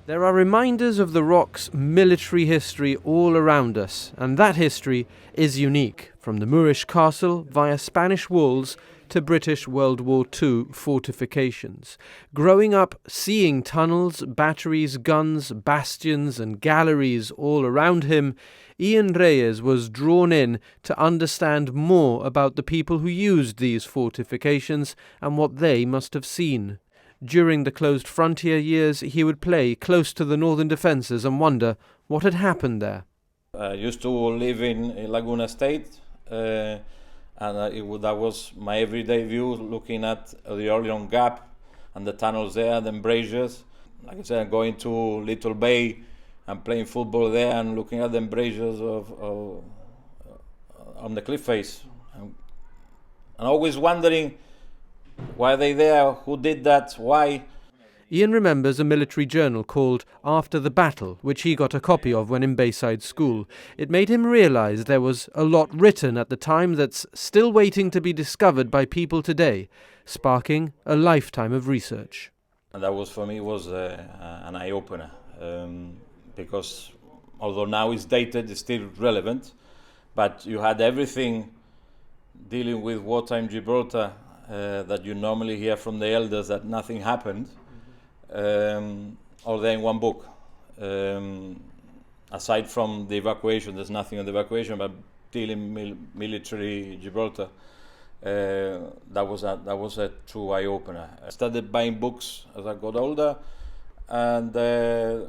There are reminders of the Rock's military history all around us, and that history is unique, from the Moorish castle via Spanish walls to British World War II fortifications. Growing up seeing tunnels, batteries, guns, bastions and galleries all around him, Ian Reyes was drawn in to understand more about the people who used these fortifications and what they must have seen. During the closed frontier years, he would play close to the northern defences and wonder what had happened there. I used to live in Laguna State, and that was my everyday view, looking at the Orleans Gap and the tunnels there, the embrasures. Like I said, going to Little Bay and playing football there and looking at the embrasures on the cliff face. And always wondering, why are they there? Who did that? Why? Ian remembers a military journal called After the Battle, which he got a copy of when in Bayside School. It made him realise there was a lot written at the time that's still waiting to be discovered by people today, sparking a lifetime of research. And that was, for me, was an eye-opener, because although now it's dated, it's still relevant, but you had everything dealing with wartime Gibraltar that you normally hear from the elders, that nothing happened, all there in one book. Aside from the evacuation, there's nothing on the evacuation, but dealing military Gibraltar, that was a true eye-opener. I started buying books as I got older, and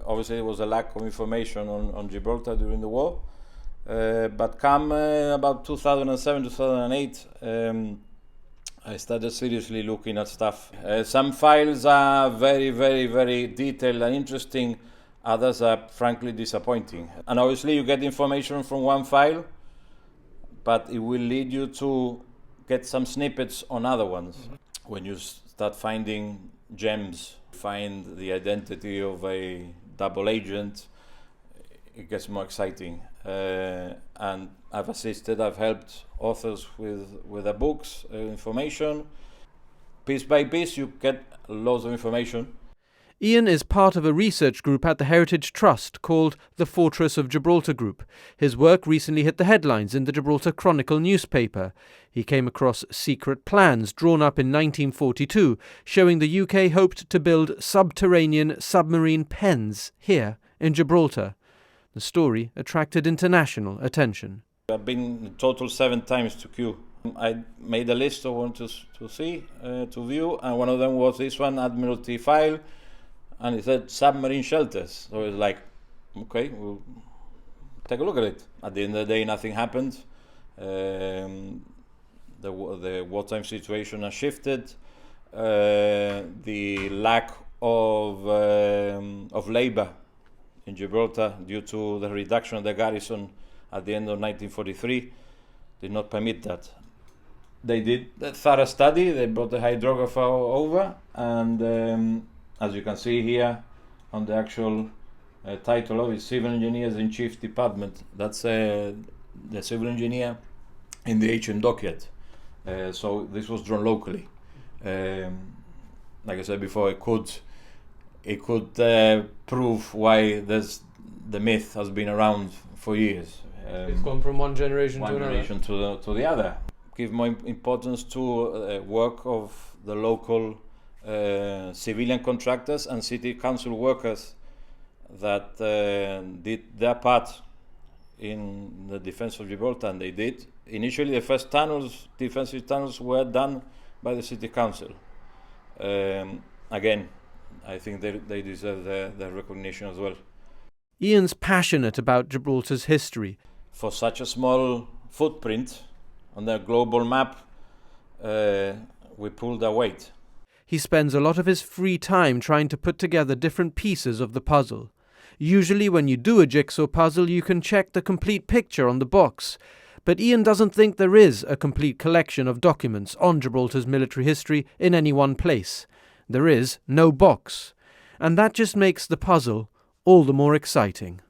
obviously there was a lack of information on Gibraltar during the war. But come about 2007, 2008, I started seriously looking at stuff. Some files are very, very, very detailed and interesting. Others are frankly disappointing. And obviously you get information from one file, but it will lead you to get some snippets on other ones. When you start finding gems, find the identity of a double agent, it gets more exciting. And I've helped authors with their books, information. Piece by piece, you get loads of information. Ian is part of a research group at the Heritage Trust called the Fortress of Gibraltar Group. His work recently hit the headlines in the Gibraltar Chronicle newspaper. He came across secret plans drawn up in 1942, showing the UK hoped to build submarine pens here in Gibraltar. The story attracted international attention. I've been in total 7 times to Kew. I made a list of what to see, to view, and one of them was this one, Admiralty file, and it said submarine shelters. So it's like, okay, we'll take a look at it. At the end of the day, nothing happened. The wartime situation has shifted. The lack of labour in Gibraltar, due to the reduction of the garrison at the end of 1943, did not permit that. They did a thorough study. They brought the hydrographer over, and as you can see here on the actual title of it, Civil Engineers in Chief Department. That's the civil engineer in the HM dockyard. So this was drawn locally. Like I said before, it could prove why the myth has been around for years. It's gone from one generation to another. One generation to the other. Give more importance to work of the local civilian contractors and city council workers that did their part in the defense of Gibraltar, and they did. Initially, the first defensive tunnels were done by the city council. Again, I think they deserve their recognition as well. Ian's passionate about Gibraltar's history. For such a small footprint on the global map, we pulled our weight. He spends a lot of his free time trying to put together different pieces of the puzzle. Usually when you do a jigsaw puzzle, you can check the complete picture on the box. But Ian doesn't think there is a complete collection of documents on Gibraltar's military history in any one place. There is no box. And that just makes the puzzle all the more exciting.